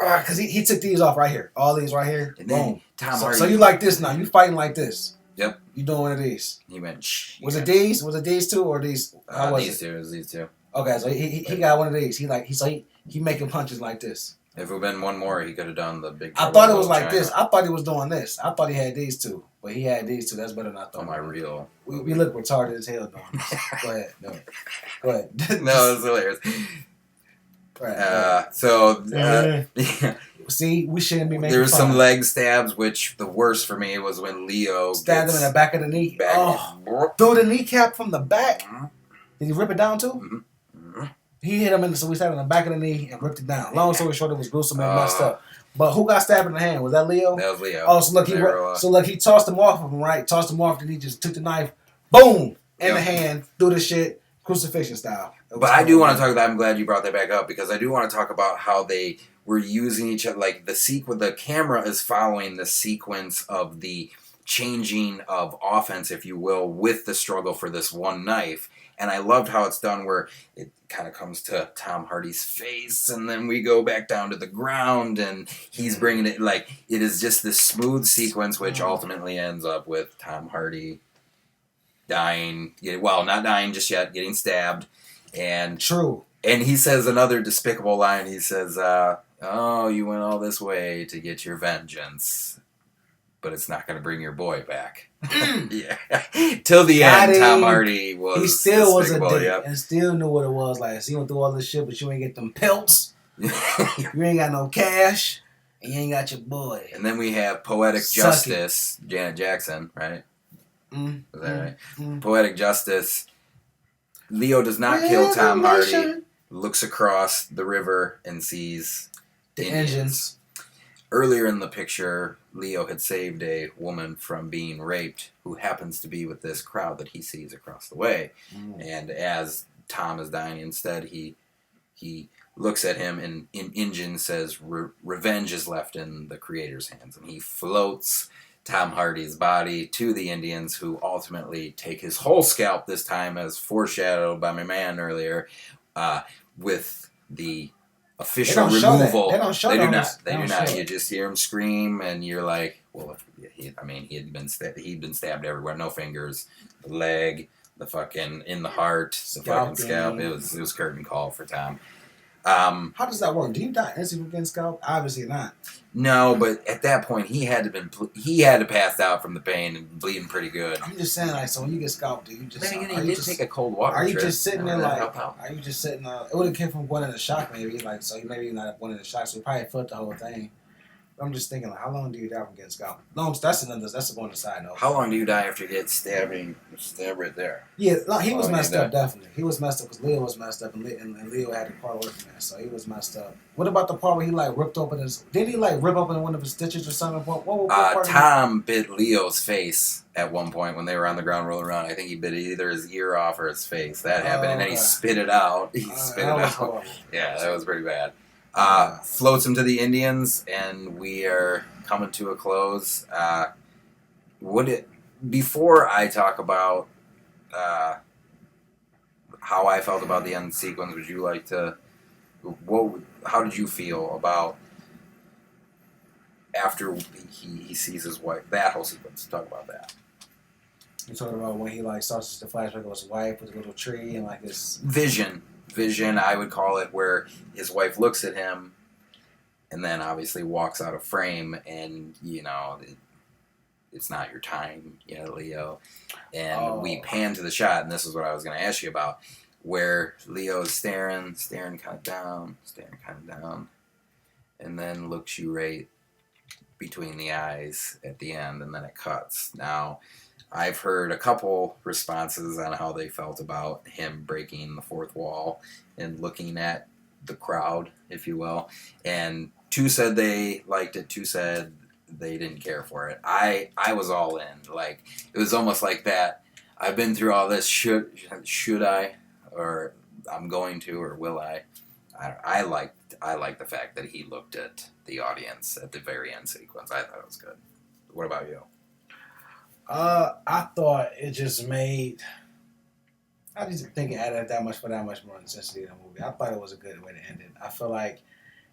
Because he took these off right here. All these right here. And then boom. Tom Hardy. So you like this now. You fighting like this. Yep. You doing one of these. He went, shh. Was it these? Was it these two or these? How was these two. It was these two. Okay, so he got one of these. He making punches like this. If it had been one more, he could have done the big. I thought it was like this. I thought he was doing this. I thought he had these two. But he had these two. That's better than I thought. Oh, my real. We look retarded as hell doing this. Go ahead. No. Go ahead. No, it's hilarious. Right. See, we shouldn't be making there was fun. some leg stabs, which the worst for me was when Leo stabbed him in the back of the knee. Through the kneecap from the back. Mm-hmm. Did he rip it down too? Mm-hmm. He hit him so we stabbed in the back of the knee and ripped it down. Long story short, it was gruesome and messed up. But who got stabbed in the hand? Was that Leo? That was Leo. Oh, so look, he tossed him off of him, right? Tossed him off, and he just took the knife, boom, in the hand, threw the shit, crucifixion style. But I do want to talk about. I'm glad you brought that back up because I do want to talk about how they were using each other. Like the camera is following the sequence of the changing of offense, if you will, with the struggle for this one knife. And I loved how it's done, where it kind of comes to Tom Hardy's face, and then we go back down to the ground, and he's bringing it like it is just this smooth sequence, which ultimately ends up with Tom Hardy dying. Well, not dying just yet, getting stabbed. And true. And he says another despicable line. He says, "Oh, you went all this way to get your vengeance, but it's not going to bring your boy back." Yeah. Till the end, Tom Hardy was. He still was a dick and still knew what it was like. So you went through all this shit, but you ain't get them pelts. You ain't got no cash, and you ain't got your boy. And then we have Poetic Justice, Janet Jackson, right? Is that right? Poetic Justice. Leo does not kill Tom Hardy. Looks across the river and sees the engines. Earlier in the picture, Leo had saved a woman from being raped who happens to be with this crowd that he sees across the way. And as Tom is dying instead, he looks at him and in Engine says, "Revenge is left in the Creator's hands." And he floats Tom Hardy's body to the Indians, who ultimately take his whole scalp this time, as foreshadowed by my man earlier, with the official They don't show that. removal. They don't show They do that. not. They They do don't not. show You it. just hear him scream, and you're like, well, he had been stabbed everywhere. No fingers, the leg, the fucking in the heart, the fucking scalp. It was curtain call for Tom. How does that work? Do you die instantly from getting scalped? Obviously not. No, but at that point he had to pass out from the pain and bleeding pretty good. I'm just saying, like, so when you get scalped, do you just? Then again, are he you did just, take a cold water Are you trip. just sitting there That like? helped out. Are you just sitting? It would have came from going into shock, maybe. Like, so you maybe not going into shock, so you probably felt the whole thing. But I'm just thinking, like, how long do you die from getting scalped? No, that's going to side note. How long do you die after you get stabbed right there? Yeah, no, he was Oh, messed yeah. up, definitely. He was messed up because Leo was messed up, and Leo had the part working there, so he was messed up. What about the part where he, like, ripped open his... Did he, like, rip open one of his stitches or something? What part Tom bit Leo's face at one point when they were on the ground rolling around. I think he bit either his ear off or his face. That happened, and then he okay. spit it out. He spit it that was out. horrible. Yeah, that was pretty bad. Floats him to the Indians, and we are coming to a close. Before I talk about how I felt about the end sequence, would you like to? How did you feel about after he sees his wife? That whole sequence. Talk about that. You talking about when he, like, starts the flashback of his wife with a little tree and, like, this... Vision, I would call it, where his wife looks at him and then obviously walks out of frame, and, you know, it's not your time, you know, Leo. And we pan to the shot, and this is what I was going to ask you about, where Leo's staring kind of down, and then looks you right between the eyes at the end, and then it cuts. Now, I've heard a couple responses on how they felt about him breaking the fourth wall and looking at the crowd, if you will. And two said they liked it, two said they didn't care for it. I was all in. Like, it was almost like that. I've been through all this. Should I, or I'm going to, or will I? I like the fact that he looked at the audience at the very end sequence. I thought it was good. What about you? I thought it just made... I didn't think it added that much more intensity to the movie. I thought it was a good way to end it. I feel like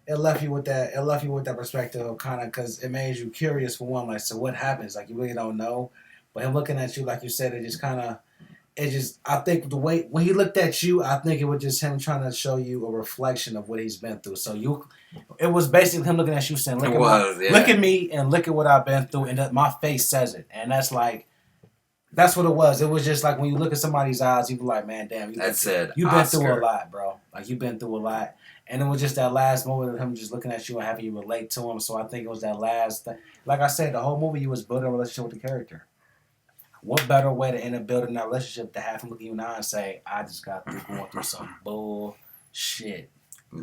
it left you with that perspective of kind of, because it made you curious for one, like, so what happens? Like, you really don't know. But him looking at you, like you said, I think the way, when he looked at you, I think it was just him trying to show you a reflection of what he's been through. So it was basically him looking at you saying, look at me and look at what I've been through, and my face says it. And that's like, that's what it was. It was just like when you look at somebody's eyes, you be like, man, damn, you've been through a lot, bro. Like, you've been through a lot. And it was just that last moment of him just looking at you and having you relate to him. So I think it was that last thing. Like I said, the whole movie, you was building a relationship with the character. What better way to end up building that relationship to have him look at you now and say, I just got through going through some bullshit.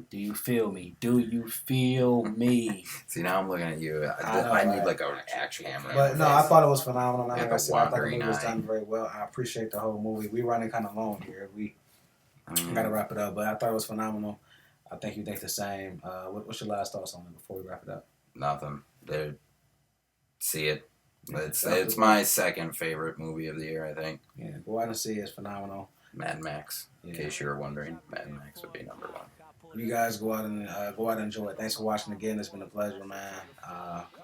Do you feel me? Do you feel me? See, now I'm looking at you. I need like an action camera. But no, I thought it was phenomenal. Like I said, I thought the wandering movie was eye. done very well. I appreciate the whole movie. We're running kind of long here. We got to wrap it up. But I thought it was phenomenal. I think you think the same. What's your last thoughts on it before we wrap it up? Nothing. See it. It's my second favorite movie of the year, I think. Yeah, go out and see it. It's phenomenal. Mad Max. In case you were wondering, Mad Max would be number one. You guys go out and enjoy it. Thanks for watching again. It's been a pleasure, man.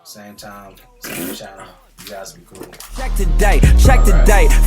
Same time, same channel. You guys be cool. Check the date.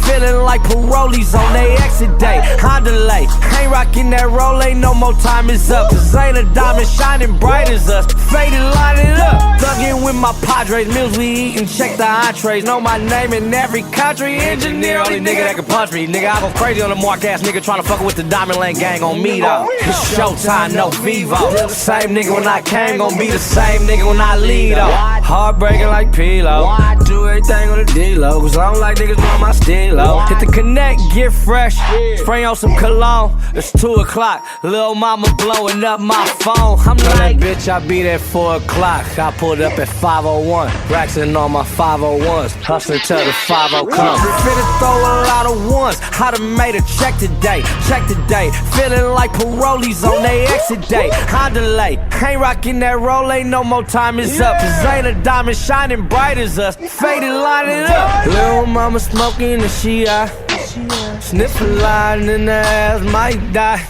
Feeling like parolees on they exit day. Honda late. Ain't rocking that roll, ain't no more time is up. Cause ain't a diamond shining bright as us. Faded, line it up. Thuggin' with my Padres, meals we eatin', check the entrees. Know my name in every country. Engineer, only nigga that can punch me. Nigga, I go crazy on the mark ass nigga tryna fuck with the Diamond Lane gang on me though. It's showtime, no Vivo. Same nigga when I came, gon' be the same nigga when I lead up. Heartbreaking like P-Lo. Do everything on the D-Lo, cause I don't like niggas on my stilo. Hit the connect, get fresh, spray on some cologne. It's 2 o'clock, lil' mama blowing up my phone. I'm like, bitch, I be there 4 o'clock. I pulled up at 5:01, racks in on my 501s, hustling till the 50 comes. Finna throw a lot of ones, I done made a check today. Feeling like parolees on they exit day. Honda late, ain't rocking that roll, ain't no more time is up. Cause ain't a diamond shining bright as us. Faded, line it up. Lil' mama smoking and she Sniff a line in the ass, might die.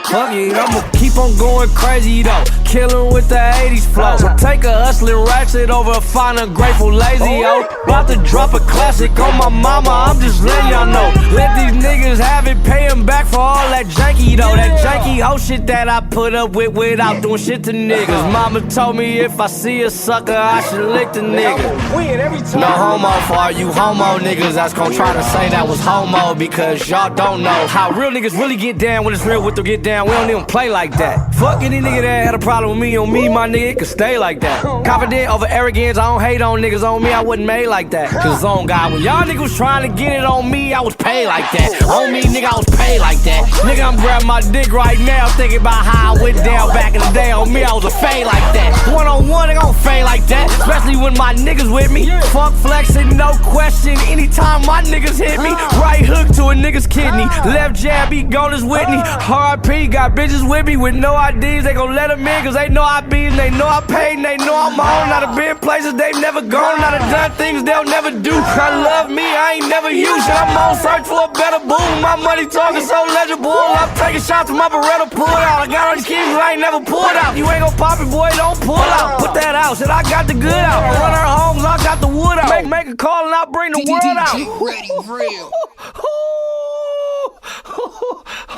Fuck it, I'ma keep on going crazy though. Killin' with the 80s flow. We'll take a hustlin' ratchet over a fine ungrateful lazy, yo. About to drop a classic on my mama, I'm just letting y'all know. Let these niggas have it, pay them back for all that janky though. That janky hoe shit that I put up with without doing shit to niggas. Mama told me if I see a sucker, I should lick the nigga. Win every time. No homo for all you homo niggas that's gon' try to say that was homo, because y'all don't know how real niggas really get down when it's real with them get down. We don't even play like that. Fuck any nigga that had a problem with me, on me, my nigga, it could stay like that. Confident over arrogance, I don't hate on niggas. On me, I wasn't made like that. Cause on God, when y'all niggas was trying to get it on me, I was paid like that. On me, nigga, I was paid like that. Nigga, I'm grabbing my dick right now, thinking about how I went down back in the day. On me, I was a fade like that. One-on-one, they gon' fade like that. Especially when my niggas with me. Fuck flexing, no question. Anytime my niggas hit me, right hook to a nigga's kidney. Left jab, he gone as Whitney. RP, got bitches with me with no IDs. They gon' let them in cause they know I be and they know I paid and they know I'm on. Not have been places they've never gone. Not have done things they'll never do. I love me, I ain't never used it. I'm on search for a better boo. My money talking so legible. I'm taking shots with my Beretta pulled out. I got all these keys I ain't never pulled out. You ain't gon' pop it, boy, don't pull out. Put that out, shit, I got the good out. I run her homes, I got the wood out. Make a call and I'll bring the world out.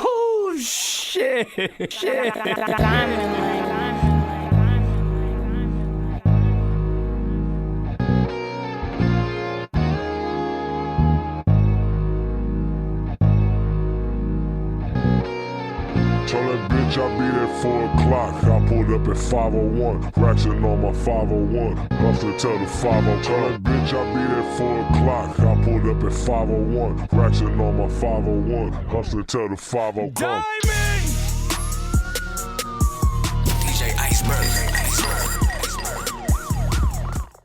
Oh, shit. Told that bitch I'll be there at 4 o'clock. I pulled up at 5:01, raxing on my 501, hustling till the 5:00. Told that bitch I'll be there at 4 o'clock. I pulled up at 5:01, raxing on my 501, hustling till the 5:00 come. DJ Iceberg.